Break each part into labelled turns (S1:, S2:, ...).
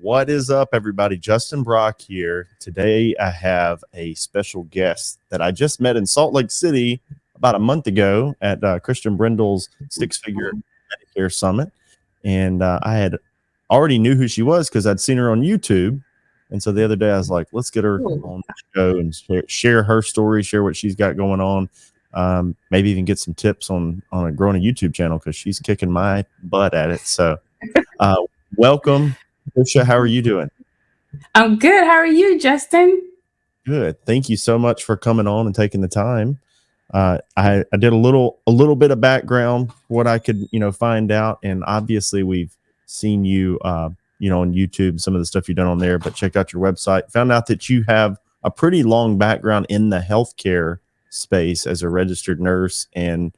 S1: What is up, everybody? Justin Brock here. Today, I have a special guest that I just met in Salt Lake City about a month ago at Christian Brindle's Six Figure Medicare Summit. And I had already knew who she was because I'd seen her on YouTube. And so the other day, I was like, let's get her on the show and share her story, share what she's got going on. Maybe even get some tips on growing a YouTube channel because she's kicking my butt at it. So welcome, Patricia. How are you doing?
S2: I'm good. How are you, Justin?
S1: Good. Thank you so much for coming on and taking the time. I did a little bit of background, what I could, find out. And obviously we've seen you, on YouTube, some of the stuff you've done on there, but check out your website. Found out that you have a pretty long background in the healthcare space as a registered nurse and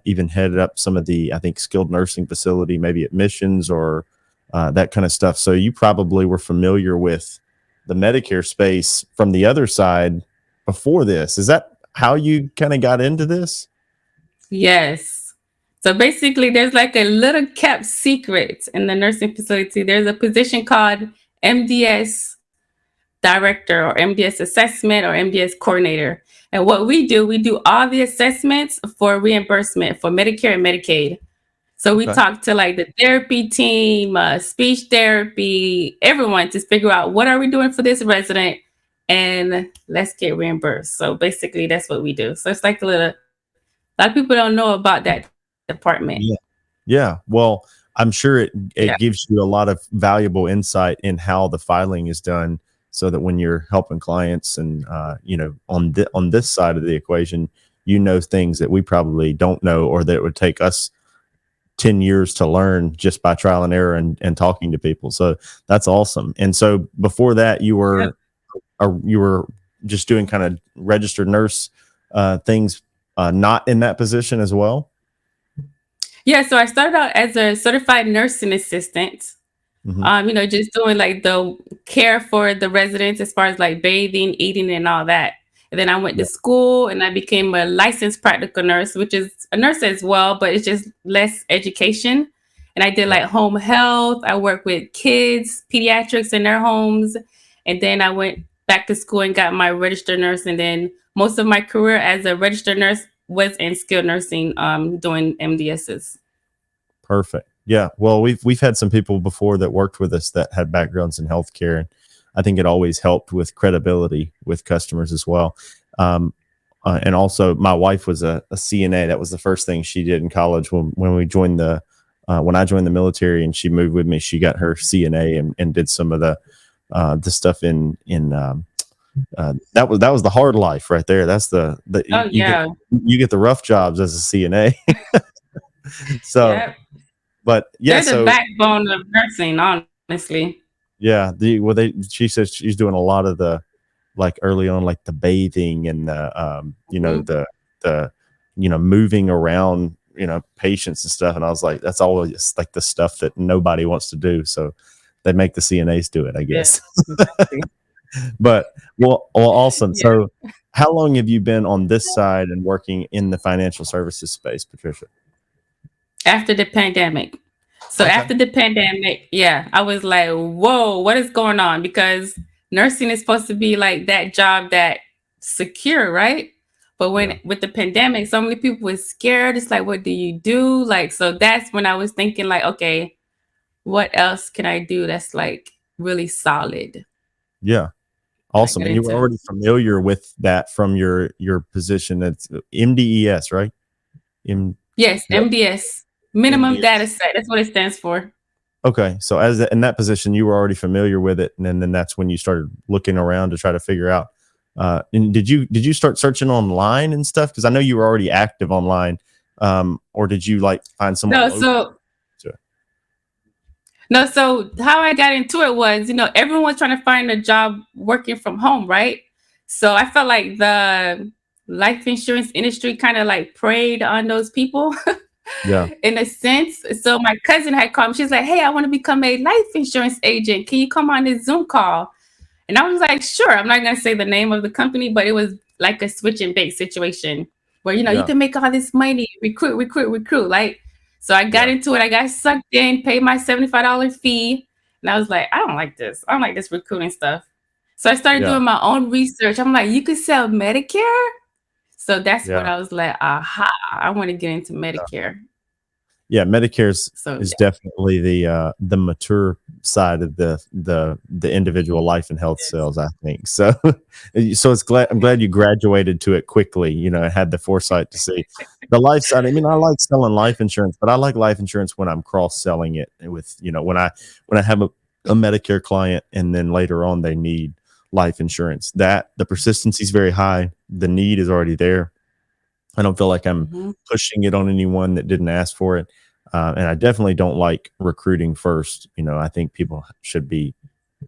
S1: even headed up some of the, I think, skilled nursing facility, maybe admissions or that kind of stuff. So you probably were familiar with the Medicare space from the other side before this. Is that how you kind of got into this?
S2: Yes. So basically, there's like a little kept secret in the nursing facility. There's a position called MDS director or MDS assessment or MDS coordinator. And what we do all the assessments for reimbursement for Medicare and Medicaid. So we talk to like the therapy team, speech therapy, everyone to figure out what are we doing for this resident and let's get reimbursed. So basically that's what we do. So it's like a lot of people don't know about that department.
S1: Yeah. Well, I'm sure it gives you a lot of valuable insight in how the filing is done so that when you're helping clients and, on this side of the equation, things that we probably don't know or that it would take us 10 years to learn just by trial and error and talking to people. So that's awesome. And so before that, you were just doing kind of registered nurse things, not in that position as well.
S2: Yeah. So I started out as a certified nursing assistant, just doing like the care for the residents as far as like bathing, eating and all that. And then I went to school and I became a licensed practical nurse, which is a nurse as well, but it's just less education. And I did like home health. I worked with kids, pediatrics in their homes. And then I went back to school and got my registered nurse. And then most of my career as a registered nurse was in skilled nursing, doing MDSs.
S1: Perfect. Yeah. Well, we've had some people before that worked with us that had backgrounds in healthcare, and I think it always helped with credibility with customers as well. And also my wife was a CNA. That was the first thing she did in college when we joined when I joined the military and she moved with me, she got her CNA and did some of the stuff in that was the hard life right there. That's you get the rough jobs as a CNA. So, but
S2: there's a backbone of nursing, honestly.
S1: Yeah, she says she's doing a lot of the like early on, like the bathing and the moving around, patients and stuff. And I was like, that's always like the stuff that nobody wants to do. So they make the CNAs do it, I guess. Yeah. But well, awesome. Yeah. So how long have you been on this side and working in the financial services space, Patricia?
S2: After the pandemic. So after the pandemic, I was like, whoa, what is going on? Because nursing is supposed to be like that job that secure, right? But with the pandemic, so many people were scared. It's like, what do you do? Like, so that's when I was thinking like, okay, what else can I do that's like really solid?
S1: Yeah. Awesome. And you were already familiar with that from your position. It's MDES, right?
S2: Yes, MDS. Minimum data set. That's what it stands for.
S1: Okay. So in that position, you were already familiar with it. And then that's when you started looking around to try to figure out. And did you start searching online and stuff? Because I know you were already active online. Or did you like find someone?
S2: No, so how I got into it was, everyone was trying to find a job working from home, right? So I felt like the life insurance industry kind of like preyed on those people. Yeah. In a sense. So my cousin had called me. She's like, hey, I want to become a life insurance agent. Can you come on this Zoom call? And I was like, sure. I'm not going to say the name of the company, but it was like a switch and bait situation where, you can make all this money, recruit. Like, so I got into it. I got sucked in, paid my $75 fee. And I was like, I don't like this. I don't like this recruiting stuff. So I started
S1: Yeah.
S2: doing my own research. I'm like, you could sell Medicare? So that's what
S1: Yeah.
S2: I was like, aha, I want to get into Medicare.
S1: Yeah, Medicare's
S2: So
S1: is definitely the mature side of the individual life and health
S2: yes.
S1: sales, I think. So so I'm glad you graduated to it quickly, you know, and had the foresight to see the life side. I mean, I like selling life insurance, but I like life insurance when I'm cross-selling it with, you know, when I have a Medicare client and then later on they need life insurance. That the persistency is very high, the need is already there. I don't feel like I'm
S2: Mhm.
S1: pushing it on anyone that didn't ask for it. And I definitely don't like recruiting first. You know, I think people should be,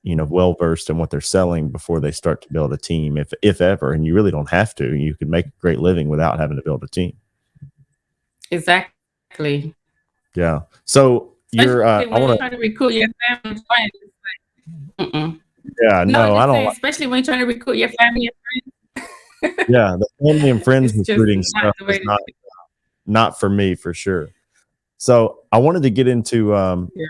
S1: you know, well versed in what they're selling before they start to build a team, if ever. And you really don't have to. You can make a great living without having to build a team.
S2: Exactly.
S1: Yeah. So you're,
S2: Especially
S1: I
S2: when
S1: want
S2: you're
S1: to,
S2: trying to recruit your family and friends. Mm-mm.
S1: yeah,
S2: No,
S1: no, I
S2: just
S1: don't
S2: saying,
S1: like,
S2: especially when you're trying to recruit your family and friends.
S1: yeah, the family and friends
S2: It's just
S1: recruiting
S2: not
S1: stuff
S2: the way
S1: is
S2: to do it.
S1: not for me for sure. So I wanted to get into
S2: Yeah.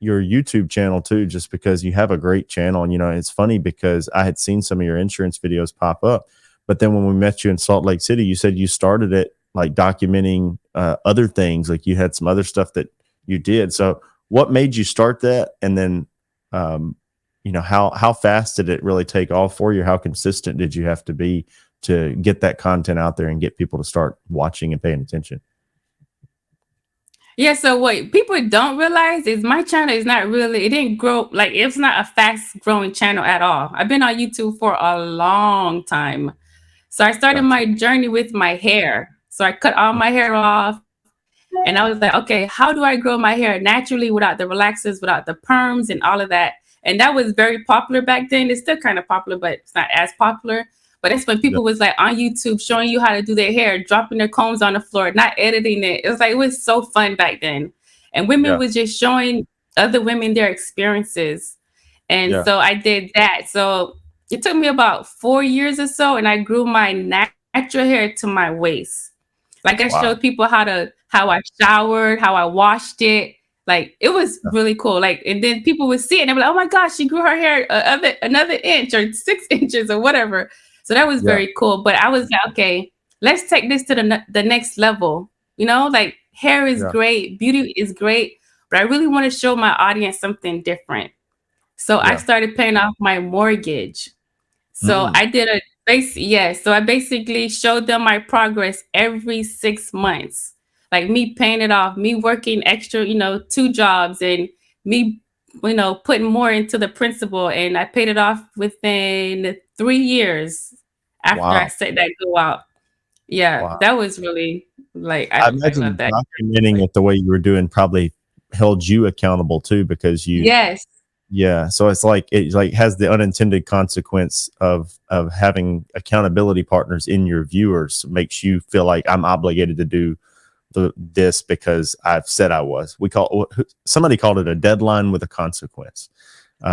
S1: your YouTube channel too, just because you have a great channel. And, you know, it's funny because I had seen some of your insurance videos pop up, but then when we met you in Salt Lake City, you said you started it like documenting other things, like you had some other stuff that you did. So what made you start that? And then, um, you know, how fast did it really take off for you? How consistent did you have to be to get that content out there and get people to start watching and paying attention?
S2: Yeah, so what people don't realize is my channel is not really, it didn't grow, like it's not a fast growing channel at all. I've been on YouTube for a long time. So I started
S1: Gotcha.
S2: my journey with my hair. So I cut all my hair off and I was like, okay, how do I grow my hair naturally without the relaxers, without the perms and all of that? And that was very popular back then. It's still kind of popular, but it's not as popular. But that's when
S1: Yeah.
S2: people was like on YouTube showing you how to do their hair, dropping their combs on the floor, not editing it. It was like it was so fun back then. And women
S1: Yeah.
S2: was just showing other women their experiences. And
S1: Yeah.
S2: so I did that. So it took me about 4 years or so, and I grew my natural hair to my waist. Like I
S1: Wow.
S2: showed people how I showered, how I washed it. Like it was really cool. Like, and then people would see it and they were like, "Oh my gosh, she grew her hair another inch or 6 inches or whatever." So that was
S1: Yeah.
S2: very cool. But I was like, okay, let's take this to the next level. You know, like hair is
S1: Yeah.
S2: great, beauty is great, but I really want to show my audience something different. So I
S1: Yeah.
S2: started paying off my mortgage. So
S1: Mm.
S2: I did a yes. So I basically showed them my progress every 6 months. Like me paying it off, me working extra, 2 jobs and me, putting more into the principal. And I paid it off within 3 years after I
S1: Wow.
S2: set that goal out. Yeah,
S1: Wow.
S2: that was really like
S1: I
S2: I love
S1: imagine
S2: that.
S1: documenting it the way you were doing probably held you accountable too, because
S2: Yes.
S1: yeah. So it like has the unintended consequence of having accountability partners in your viewers makes you feel like I'm obligated to do this because I've said I was. Somebody called it a deadline with a consequence.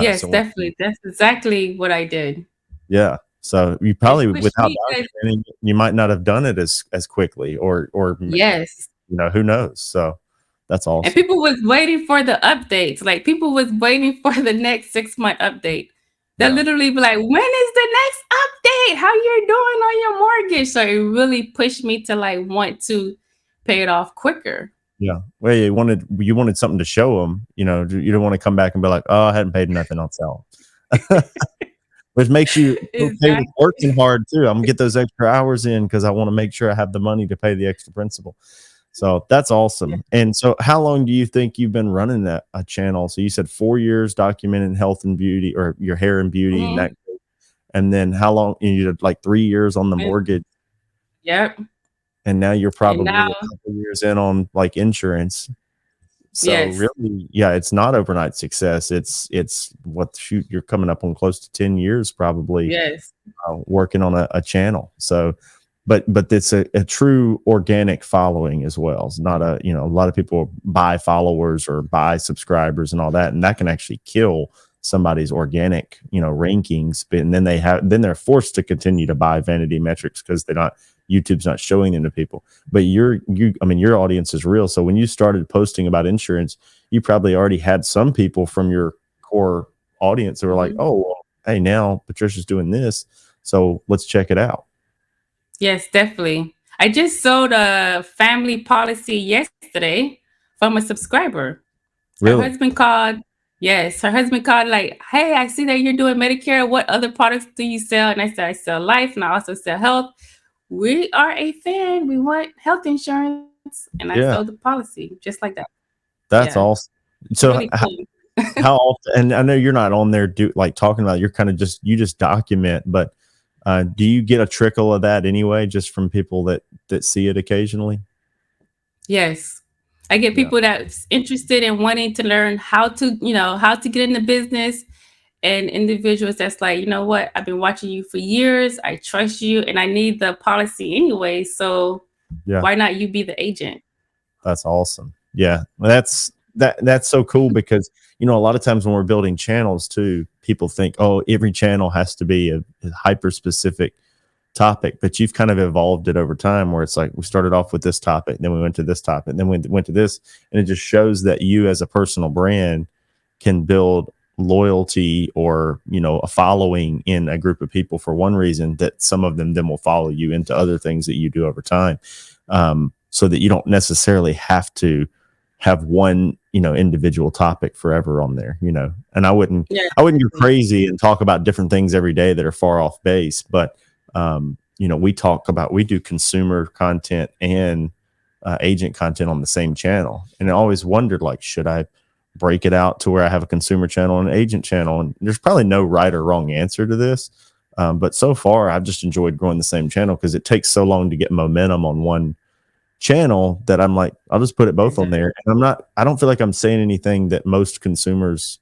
S2: Yes,
S1: So
S2: definitely. That's exactly what I did.
S1: yeah. So you
S2: It
S1: probably
S2: pushed
S1: without
S2: me to
S1: documenting, you might not have done it as quickly or
S2: yes.
S1: you know, who knows? So that's
S2: And
S1: awesome.
S2: people was waiting for the updates. Like people was waiting for the next 6 month update. They'll
S1: Yeah.
S2: literally be like, when is the next update? How you're doing on your mortgage? So it really pushed me to like want to pay it off quicker.
S1: Yeah. Well, you wanted something to show them, you know, you don't want to come back and be like, "Oh, I hadn't paid nothing on sale." Which makes you okay with
S2: Exactly.
S1: working hard too. I'm gonna get those extra hours in because I want to make sure I have the money to pay the extra principal. So that's
S2: Yeah.
S1: awesome. And so how long do you think you've been running a channel? So you said 4 years documenting health and beauty or your hair and beauty and
S2: Mhm.
S1: that. And then how long you did like 3 years on the
S2: And
S1: mortgage,
S2: yep.
S1: and now you're
S2: And
S1: probably
S2: now,
S1: a couple years in on like insurance. So
S2: yes.
S1: really, yeah, it's not overnight success. It's what shoot, you're coming up on close to 10 years probably
S2: Yes.
S1: working on a channel. So but it's a true organic following as well. It's not a lot of people buy followers or buy subscribers and all that, and that can actually kill somebody's organic, rankings, and then they're forced to continue to buy vanity metrics because YouTube's not showing them to people. But your audience is real. So when you started posting about insurance, you probably already had some people from your core audience that were like,
S2: Mhm.
S1: oh, well, hey, now Patricia's doing this, so let's check it out.
S2: Yes, definitely. I just sold a family policy yesterday from a subscriber. Her
S1: Really?
S2: husband called. Yes, her husband called like, "Hey, I see that you're doing Medicare. What other products do you sell?" And I said, "I sell life and I also sell health. We are a fan. We want health insurance." And I sold the
S1: Yeah,
S2: policy just like that.
S1: that's
S2: Yeah,
S1: awesome. So
S2: really cool.
S1: how often, and I know you're not on there talking about it, you're kind of just document, but do you get a trickle of that anyway, just from people that see it occasionally?
S2: Yes. I get
S1: Yeah.
S2: people that's interested in wanting to learn how to get in the business, and individuals that's like, you know what, I've been watching you for years. I trust you and I need the policy anyway. So
S1: Yeah.
S2: why not you be the agent?
S1: That's awesome. Yeah. Well, that's so cool because a lot of times when we're building channels too, people think, oh, every channel has to be a hyper specific topic, but you've kind of evolved it over time where it's like we started off with this topic, then we went to this topic, then we went to this, and it just shows that you as a personal brand can build loyalty or a following in a group of people for one reason, that some of them then will follow you into other things that you do over time, so that you don't necessarily have to have one individual topic forever on there. And I wouldn't
S2: Yeah,
S1: I wouldn't go
S2: exactly.
S1: crazy and talk about different things every day that are far off base, but we do consumer content and agent content on the same channel. And I always wondered, like, should I break it out to where I have a consumer channel and an agent channel? And there's probably no right or wrong answer to this. But so far, I've just enjoyed growing the same channel because it takes so long to get momentum on one channel that I'm like, I'll just put it both
S2: It
S1: on
S2: does.
S1: there. And I don't feel like I'm saying anything that most consumers,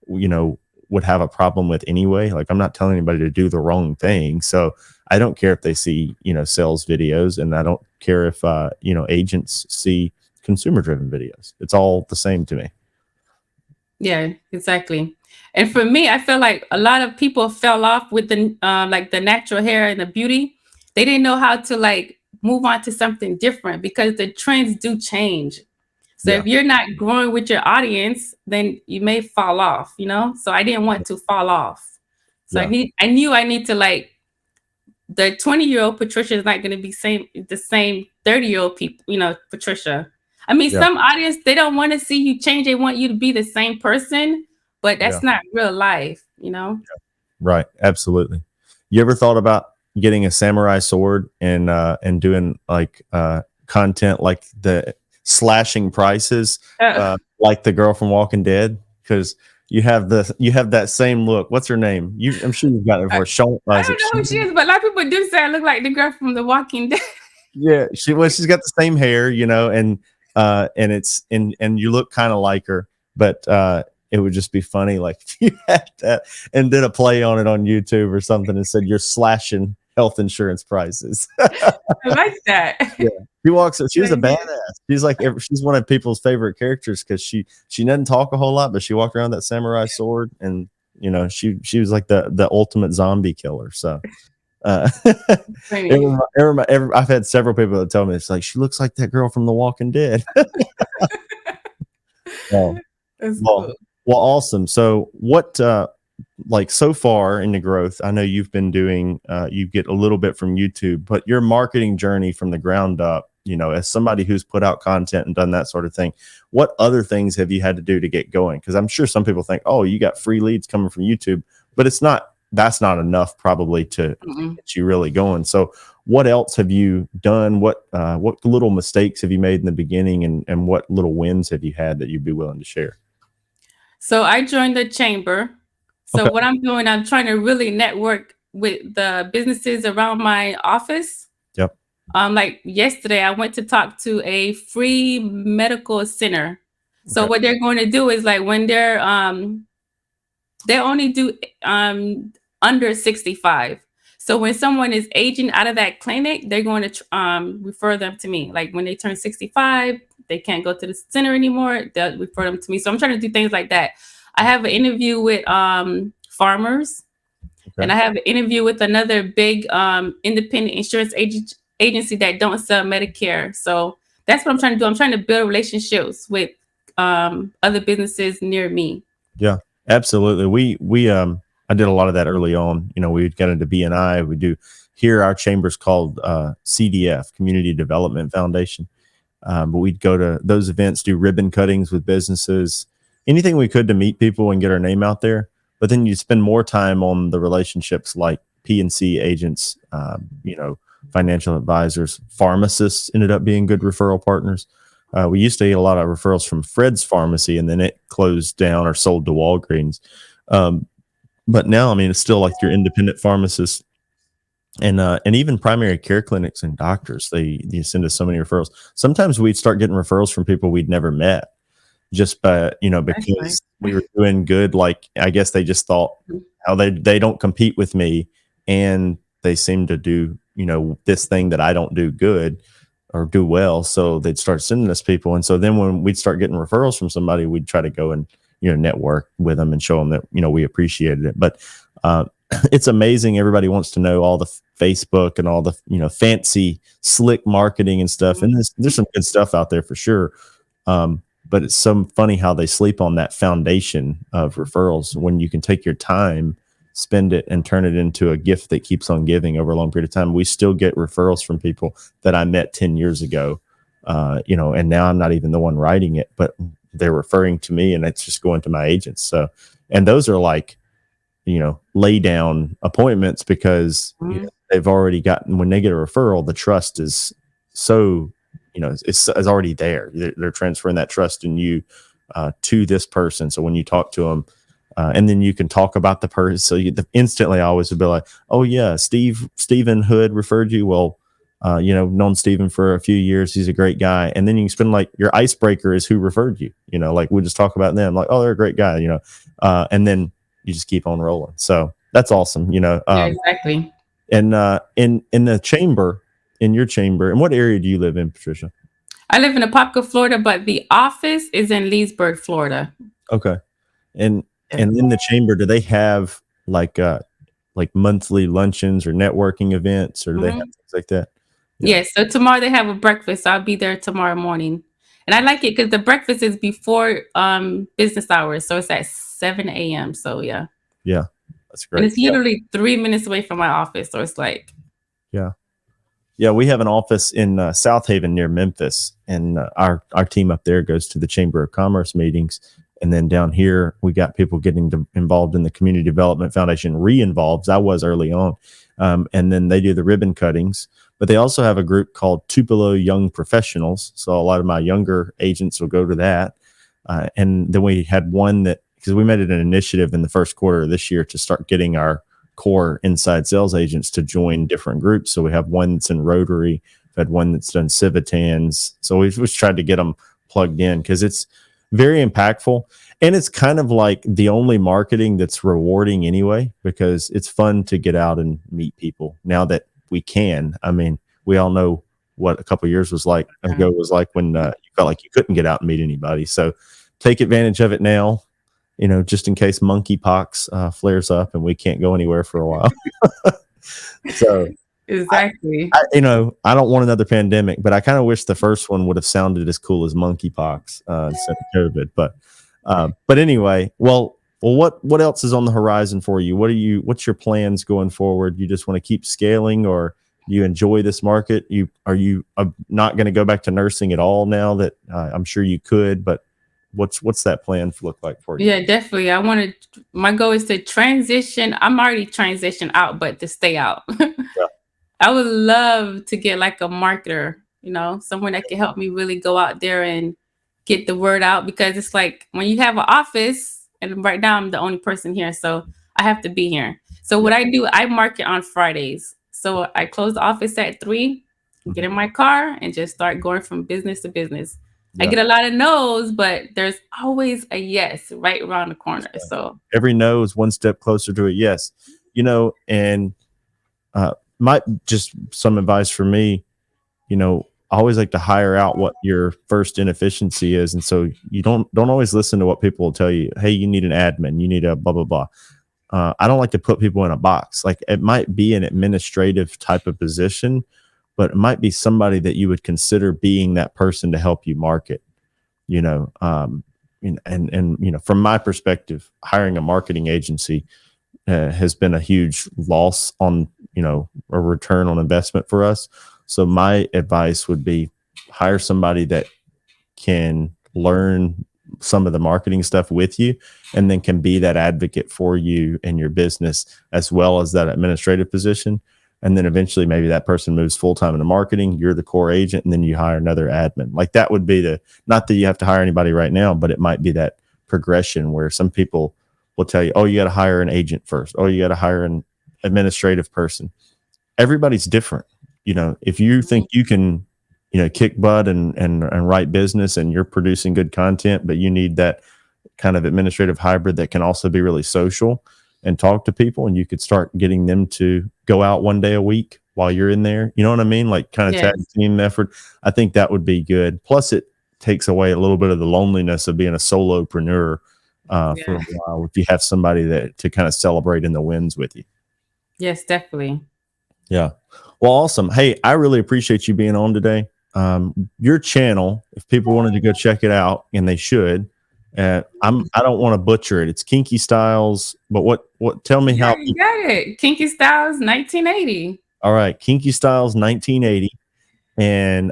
S1: you know, would have a problem with anyway. Like, I'm not telling anybody to do the wrong thing. So I don't care if they see, sales videos, and I don't care if, agents see consumer driven videos. It's all the same to me.
S2: Yeah, exactly. And for me, I feel like a lot of people fell off with the like the natural hair and the beauty. They didn't know how to like move on to something different because the trends do change. So
S1: Yeah.
S2: if you're not growing with your audience, then you may fall off. So I didn't want to fall off. So
S1: Yeah.
S2: I knew I need to like the 20-year-old Patricia is not going to be the same 30-year-old people, Patricia. I mean,
S1: Yeah.
S2: some audience, they don't want to see you change. They want you to be the same person, but
S1: Yeah.
S2: that's not real life.
S1: Right. Absolutely. You ever thought about getting a samurai sword and doing like content like the slashing prices,
S2: Uh,
S1: like the girl from Walking Dead? Because you have that same look. What's her name? I'm sure you've got it
S2: I,
S1: before. Sean,
S2: I
S1: is
S2: don't
S1: it
S2: know who she
S1: Sean?
S2: is, but a lot of people do say I look like the girl from The Walking Dead.
S1: Yeah, she's got the same hair, and you look kind of like her, but it would just be funny, like if you had that and did a play on it on YouTube or something and said you're slashing health insurance prices.
S2: I like that.
S1: Yeah, she walks. She was a
S2: Like, yeah.
S1: badass. She's one of people's favorite characters because she doesn't talk a whole lot, but she walked around with that samurai sword, and she was like the ultimate zombie killer. So
S2: Funny.
S1: I've had several people that tell me it's like she looks like that girl from The Walking Dead. Oh,
S2: That's cool.
S1: well, well, awesome. So, what, like so far in the growth? I know you've been doing, you get a little bit from YouTube, but your marketing journey from the ground up, as somebody who's put out content and done that sort of thing, what other things have you had to do to get going? Because I'm sure some people think, oh, you got free leads coming from YouTube, but that's not enough probably to
S2: Mm-mm.
S1: get you really going. So, what else have you done? What little mistakes have you made in the beginning, and what little wins have you had that you'd be willing to share?
S2: So I joined the chamber. So
S1: Okay.
S2: what I'm doing, I'm trying to really network with the businesses around my office.
S1: Yep.
S2: Like yesterday, I went to talk to a free medical center. So
S1: Okay.
S2: what they're going to do is like when they only do under 65. So when someone is aging out of that clinic, they're going to refer them to me. Like when they turn 65, they can't go to the center anymore. They'll refer them to me. So I'm trying to do things like that. I have an interview with farmers, and
S1: Okay.
S2: I have an interview with another big independent insurance agency that don't sell Medicare. So that's what I'm trying to do. I'm trying to build relationships with other businesses near me.
S1: Yeah, absolutely. We I did a lot of that early on. You know, we got into BNI. We do here. Our chamber's called CDF, Community Development Foundation. But we'd go to those events, do ribbon cuttings with businesses, anything we could to meet people and get our name out there. But then you spend more time on the relationships like PNC agents, you know, financial advisors, pharmacists ended up being good referral partners. We used to get a lot of referrals from Fred's Pharmacy, and then it closed down or sold to Walgreens. Um, but now, I mean, it's still like your independent pharmacists and even primary care clinics and doctors. They send us so many referrals. Sometimes we'd start getting referrals from people we'd never met, just by
S2: That's nice.
S1: because we were doing good. Like I guess they just thought how they don't compete with me, and they seem to do this thing that I don't do good or do well. So they'd start sending us people, and so then when we'd start getting referrals from somebody, we'd try to go and network with them and show them that we appreciated it. But uh, it's amazing. Everybody wants to know all the Facebook and all the fancy slick marketing and stuff, and there's some good stuff out there for sure. But it's so funny how they sleep on that foundation of referrals when you can take your time, spend it, and turn it into a gift that keeps on giving over a long period of time. We still get referrals from people that I met 10 years ago, and now I'm not even the one writing it, but they're referring to me and it's just going to my agents. So, and those are like, lay down appointments because they've already gotten, when they get a referral, the trust is so it's already there. They're transferring that trust in you to this person. So when you talk to them, and then you can talk about the person. So instantly, I always would be like, "Oh yeah, Stephen Hood referred you." Well, known Stephen for a few years. He's a great guy. And then you can spend like your icebreaker is who referred you. Like we just talk about them. Like, oh, they're a great guy. And then you just keep on rolling. So that's awesome.
S2: Yeah, exactly.
S1: And in the chamber, in your chamber, and what area do you live in, Patricia?
S2: I live in Apopka, Florida, but the office is in Leesburg, Florida.
S1: Okay. And in the chamber, do they have like monthly luncheons or networking events, or do they have things like that? Yeah.
S2: Yes. So tomorrow they have a breakfast. I'll be there tomorrow morning. And I like it because the breakfast is before business hours. So it's at 7 a.m. So yeah.
S1: Yeah. That's
S2: And
S1: great.
S2: it's literally 3 minutes away from my office. So it's like,
S1: Yeah. Yeah, we have an office in South Haven near Memphis, and our team up there goes to the Chamber of Commerce meetings. And then down here, we got people getting involved in the Community Development Foundation, re-involved. I was early on. And then they do the ribbon cuttings. But they also have a group called Tupelo Young Professionals. So a lot of my younger agents will go to that. And then we had one that, because we made it an initiative in the first quarter of this year to start getting our core inside sales agents to join different groups. So we have one that's in Rotary, we've had one that's done Civitans. So we've tried to get them plugged in because it's very impactful. And it's kind of like the only marketing that's rewarding anyway, because it's fun to get out and meet people now that we can. I mean, we all know what a couple of years ago was like when you felt like you couldn't get out and meet anybody. So take advantage of it now, just in case monkeypox flares up and we can't go anywhere for a while. So
S2: exactly.
S1: I don't want another pandemic, but I kind of wish the first one would have sounded as cool as monkeypox instead of COVID. But anyway, well, what else is on the horizon for you? What's your plans going forward? You just want to keep scaling, or you enjoy this market? Are you not going to go back to nursing at all now that I'm sure you could, but what's that plan look like for you?
S2: Yeah, definitely. My goal is to transition. I'm already transitioned out, but to stay out.
S1: Yeah.
S2: I would love to get like a marketer, someone that can help me really go out there and get the word out, because it's like when you have an office, and right now I'm the only person here, so I have to be here. So what I do, I market on Fridays. So I close the office at 3, get in my car, and just start going from business to business. I get a lot of no's, but there's always a yes right around the corner. So
S1: every no is one step closer to a yes, and just some advice for me, I always like to hire out what your first inefficiency is. And so you don't always listen to what people will tell you. Hey, you need an admin, you need a blah, blah, blah. I don't like to put people in a box. Like, it might be an administrative type of position, but it might be somebody that you would consider being that person to help you market, you know. And you know, from my perspective, hiring a marketing agency has been a huge loss on, you know, a return on investment for us. So my advice would be hire somebody that can learn some of the marketing stuff with you, and then can be that advocate for you and your business, as well as that administrative position. And then eventually maybe that person moves full-time into marketing, you're the core agent, and then you hire another admin. Like, that would be not that you have to hire anybody right now, but it might be that progression where some people will tell you, oh, you got to hire an agent first. Oh, you got to hire an administrative person. Everybody's different. You know, if you think you can, you know, kick butt and write business and you're producing good content, but you need that kind of administrative hybrid that can also be really social and talk to people, and you could start getting them to go out one day a week while you're in there. You know what I mean? Like, kind of tag team effort. I think that would be good. Plus, it takes away a little bit of the loneliness of being a solopreneur for a while, if you have somebody that to kind of celebrate in the wins with you.
S2: Yes, definitely.
S1: Yeah. Well, awesome. Hey, I really appreciate you being on today. Your channel, if people wanted to go check it out, and they should, I don't want to butcher it. It's Kinky Styles, but tell me how
S2: you got it. Kinky Styles 1980.
S1: All right, Kinky Styles 1980, and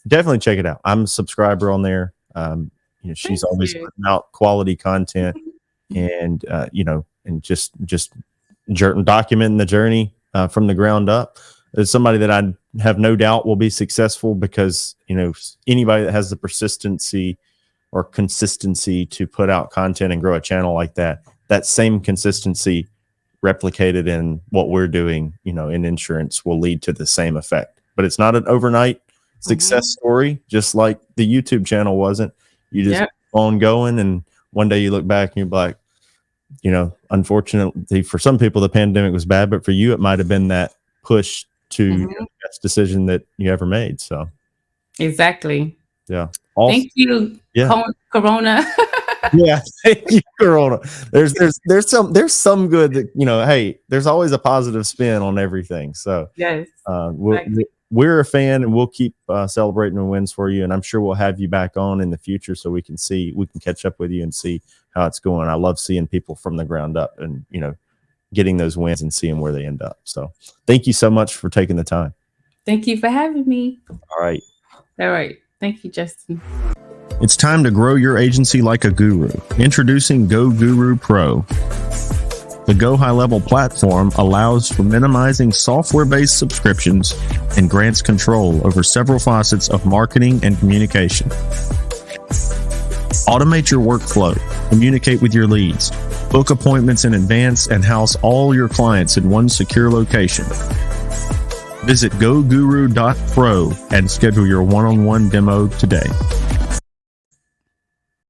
S1: definitely check it out. I'm a subscriber on there. You know, she's always putting out quality content, and you know, and just documenting the journey from the ground up. As somebody that I have no doubt will be successful, because, you know, anybody that has the persistency or consistency to put out content and grow a channel like that, that same consistency replicated in what we're doing, you know, in insurance, will lead to the same effect. But it's not an overnight success story, just like the YouTube channel wasn't. You just keep on going, and one day you look back and you're like, you know, unfortunately for some people the pandemic was bad, but for you it might have been that push to you know, the best decision that you ever made. So
S2: exactly.
S1: Yeah.
S2: Thank you. Corona.
S1: Yeah. Thank you, Corona. There's some good that, you know, hey, there's always a positive spin on everything. So
S2: yes,
S1: we're a fan, and we'll keep celebrating the wins for you. And I'm sure we'll have you back on in the future so we can catch up with you and see how it's going. I love seeing people from the ground up, and, you know, getting those wins and seeing where they end up. So thank you so much for taking the time.
S2: Thank you for having me.
S1: All right.
S2: Thank you, Justin.
S1: It's time to grow your agency like a guru. Introducing Go Guru Pro. The Go High Level platform allows for minimizing software-based subscriptions and grants control over several facets of marketing and communication. Automate your workflow, communicate with your leads, book appointments in advance, and house all your clients in one secure location. Visit goguru.pro and schedule your one-on-one demo today.